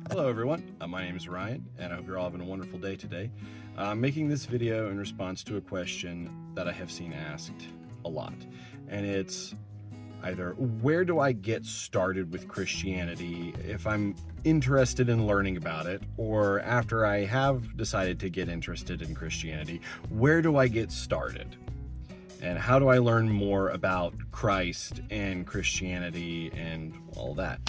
Hello everyone, my name is Ryan and I hope you're all having a wonderful day today. I'm making this video in response to a question that I have seen asked a lot, and it's either where do I get started with Christianity if I'm interested in learning about it, or after I have decided to get interested in Christianity, where do I get started? And how do I learn more about Christ and Christianity and all that?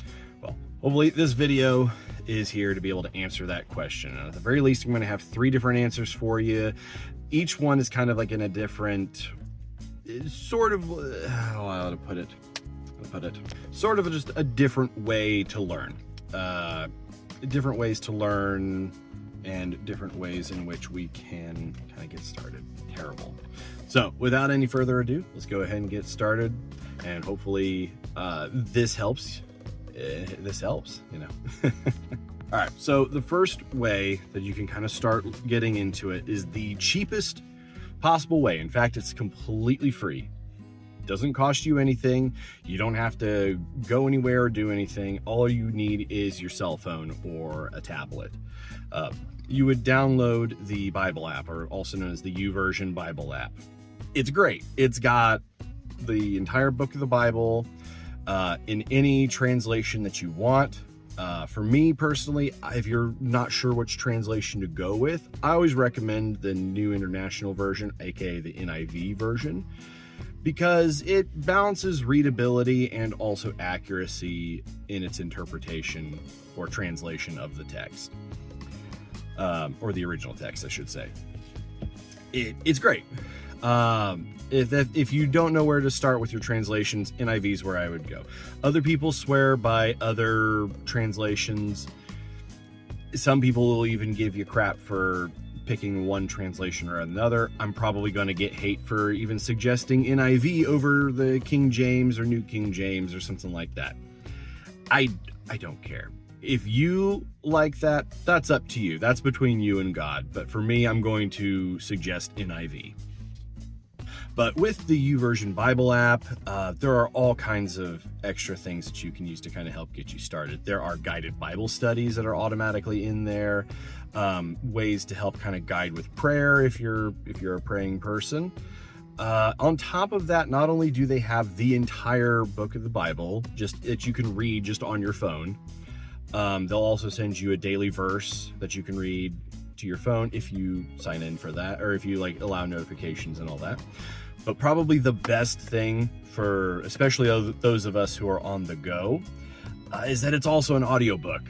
Well, hopefully this video is here to be able to answer that question. And at the very least, I'm going to have 3 different answers for you. Each one is kind of like in a different, sort of, how to put it, sort of just a different way to learn. Different ways to learn and different ways in which we can kind of get started. Terrible. So without any further ado, let's go ahead and get started, and hopefully this helps. This helps, you know. All right, so the first way that you can kind of start getting into it is the cheapest possible way. In fact, it's completely free. It doesn't cost you anything. You don't have to go anywhere or do anything. All you need is your cell phone or a tablet. You would download the Bible app, or also known as the YouVersion Bible app. It's great. It's got the entire book of the Bible in any translation that you want. For me personally, if you're not sure which translation to go with, I always recommend the New International Version, aka the NIV version, because it balances readability and also accuracy in its interpretation or translation of the text, or the original text, I should say. It's great. If you don't know where to start with your translations, NIV is where I would go. Other people swear by other translations. Some people will even give you crap for picking one translation or another. I'm probably going to get hate for even suggesting NIV over the King James or New King James or something like that. I don't care. If you like that, that's up to you. That's between you and God. But for me, I'm going to suggest NIV. But with the YouVersion Bible app, there are all kinds of extra things that you can use to kind of help get you started. There are guided Bible studies that are automatically in there, ways to help kind of guide with prayer if you're a praying person. On top of that, not only do they have the entire book of the Bible, just that you can read just on your phone, they'll also send you a daily verse that you can read to your phone if you sign in for that, or if you like allow notifications and all that. But probably the best thing for especially those of us who are on the go is that it's also an audiobook.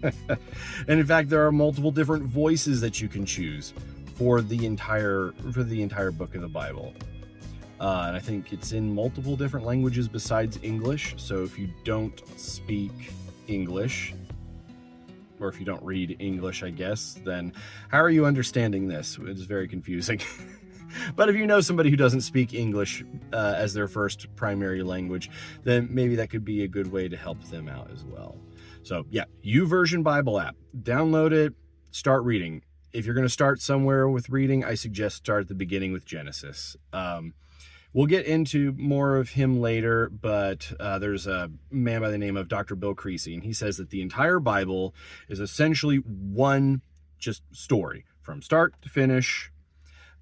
And in fact, there are multiple different voices that you can choose for the entire book of the Bible. And I think it's in multiple different languages besides English. So if you don't speak English, or if you don't read English, I guess, then how are you understanding this? It's very confusing. But if you know somebody who doesn't speak English as their first primary language, then maybe that could be a good way to help them out as well. So yeah, YouVersion Bible app. Download it, start reading. If you're going to start somewhere with reading, I suggest start at the beginning with Genesis. We'll get into more of him later, but there's a man by the name of Dr. Bill Creasy, and he says that the entire Bible is essentially one just story from start to finish,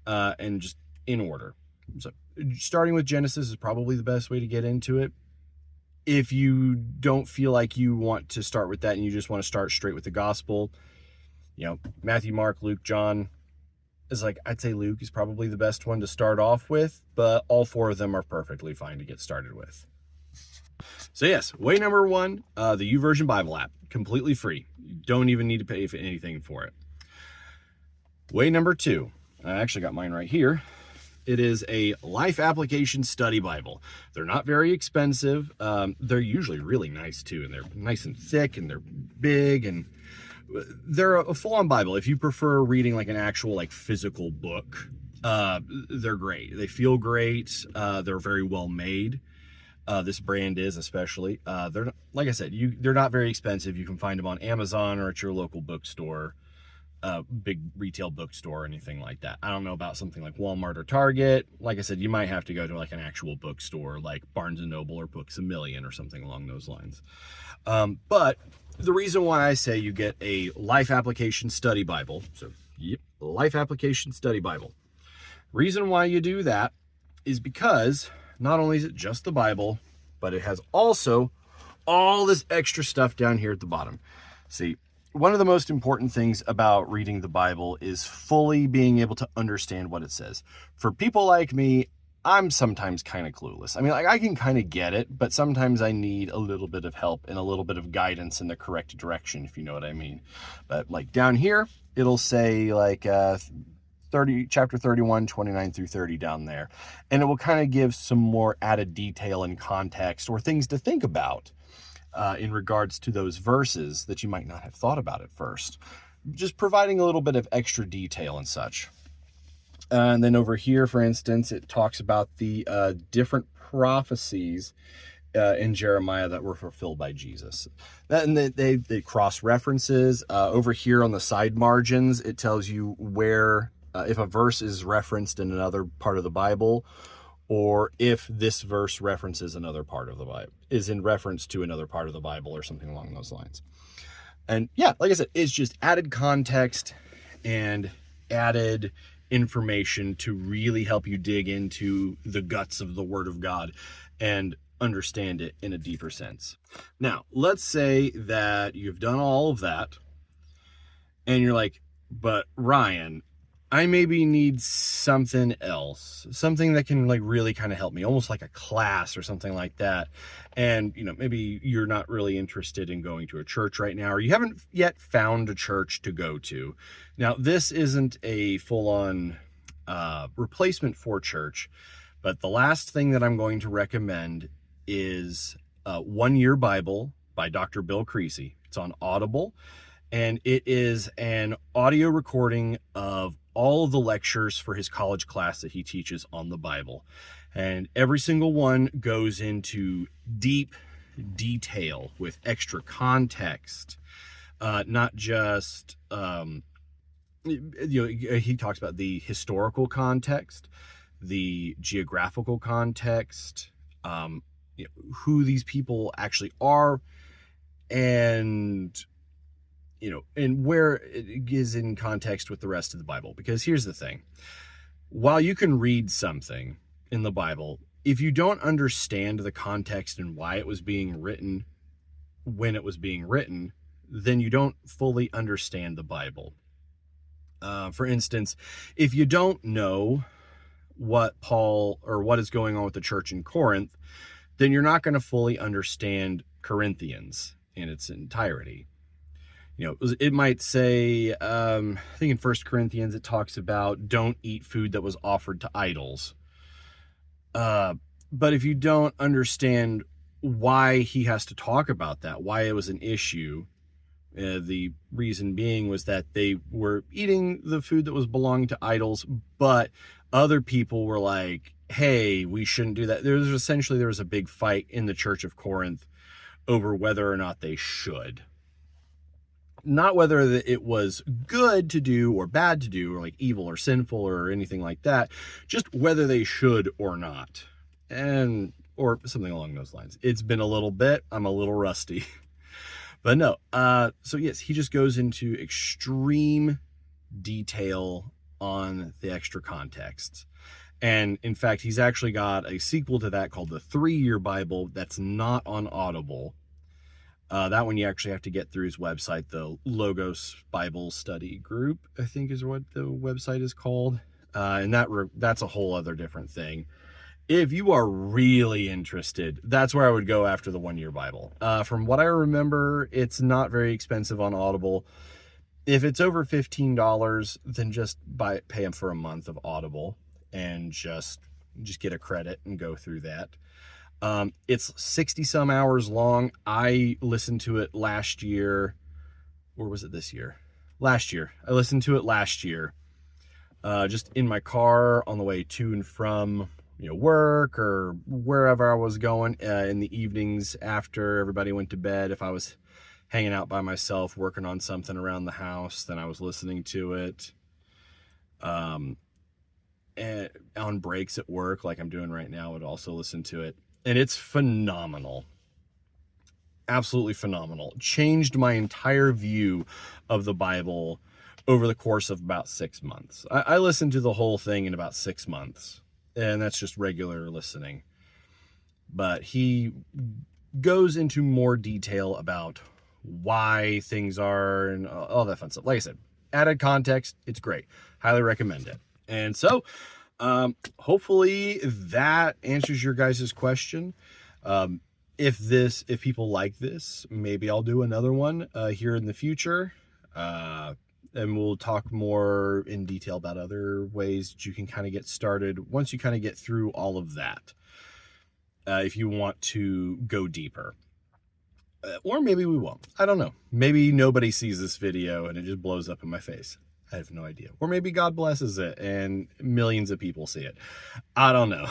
and just in order. So starting with Genesis is probably the best way to get into it. If you don't feel like you want to start with that and you just want to start straight with the gospel, you know, Matthew, Mark, Luke, John is like, I'd say Luke is probably the best one to start off with, but all 4 of them are perfectly fine to get started with. So yes, way number 1, the YouVersion Bible app, completely free. You don't even need to pay for anything for it. Way number 2, I actually got mine right here. It is a Life Application Study Bible. They're not very expensive. They're usually really nice too, and they're nice and thick, and they're big, and they're a full-on Bible. If you prefer reading like an actual like physical book, they're great. They feel great. They're very well made. This brand is especially. They're not, like I said, they're not very expensive. You can find them on Amazon or at your local bookstore. Big retail bookstore or anything like that. I don't know about something like Walmart or Target. Like I said, you might have to go to like an actual bookstore like Barnes & Noble or Books A Million or something along those lines. But the reason why I say you get a Life Application Study Bible, so yep, Life Application Study Bible. Reason why you do that is because not only is it just the Bible, but it has also all this extra stuff down here at the bottom. See, one of the most important things about reading the Bible is fully being able to understand what it says. For people like me, I'm sometimes kind of clueless. I mean, like, I can kind of get it, but sometimes I need a little bit of help and a little bit of guidance in the correct direction, if you know what I mean. But like down here, it'll say like chapter 31, 29 through 30 down there. And it will kind of give some more added detail and context or things to think about in regards to those verses that you might not have thought about at first. Just providing a little bit of extra detail and such. And then over here, for instance, it talks about the different prophecies in Jeremiah that were fulfilled by Jesus. And they cross references. Over here on the side margins, it tells you where, if a verse is referenced in another part of the Bible, or if this verse references another part of the Bible, is in reference to another part of the Bible or something along those lines. And yeah, like I said, it's just added context and added information to really help you dig into the guts of the Word of God and understand it in a deeper sense. Now, let's say that you've done all of that and you're like, but Ryan, I maybe need something else, something that can like really kind of help me, almost like a class or something like that. And, you know, maybe you're not really interested in going to a church right now, or you haven't yet found a church to go to. Now, this isn't a full-on replacement for church, but the last thing that I'm going to recommend is 1 Year Bible by Dr. Bill Creasy. It's on Audible, and it is an audio recording of all of the lectures for his college class that he teaches on the Bible. And every single one goes into deep detail with extra context, not just, he talks about the historical context, the geographical context, who these people actually are, and and where it is in context with the rest of the Bible. Because here's the thing. While you can read something in the Bible, if you don't understand the context and why it was being written when it was being written, then you don't fully understand the Bible. For instance, if you don't know what Paul or what is going on with the church in Corinth, then you're not going to fully understand Corinthians in its entirety. It might say, I think in 1 Corinthians, it talks about don't eat food that was offered to idols. But if you don't understand why he has to talk about that, why it was an issue, the reason being was that they were eating the food that was belonging to idols, but other people were like, hey, we shouldn't do that. There was a big fight in the church of Corinth over whether or not they should. Not whether it was good to do or bad to do, or like evil or sinful or anything like that, just whether they should or not, or something along those lines. It's been a little bit, I'm a little rusty, but no. So yes, he just goes into extreme detail on the extra contexts. And in fact, he's actually got a sequel to that called the 3 Year Bible that's not on Audible. That one you actually have to get through his website, the Logos Bible Study Group, I think is what the website is called. And that's a whole other different thing. If you are really interested, that's where I would go after the 1 Year Bible. From what I remember, it's not very expensive on Audible. If it's over $15, then just pay them for a month of Audible and just get a credit and go through that. It's 60 some hours long. I listened to it last year, or was it this year? Last year. I listened to it last year, just in my car on the way to and from, work or wherever I was going, in the evenings after everybody went to bed. If I was hanging out by myself, working on something around the house, then I was listening to it. And on breaks at work, like I'm doing right now, I would also listen to it. And it's phenomenal. absolutely phenomenal. Changed my entire view of the Bible over the course of about 6 months. I listened to the whole thing in about 6 months, and that's just regular listening. But he goes into more detail about why things are and all that fun stuff. Like I said, added context, it's great. Highly recommend it. And so, hopefully that answers your guys' question. If people like this, maybe I'll do another one here in the future. And we'll talk more in detail about other ways that you can kind of get started once you kind of get through all of that. If you want to go deeper. Or maybe we won't. I don't know. Maybe nobody sees this video and it just blows up in my face. I have no idea. Or maybe God blesses it and millions of people see it. I don't know.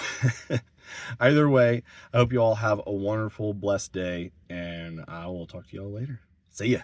Either way, I hope you all have a wonderful, blessed day, and I will talk to you all later. See ya.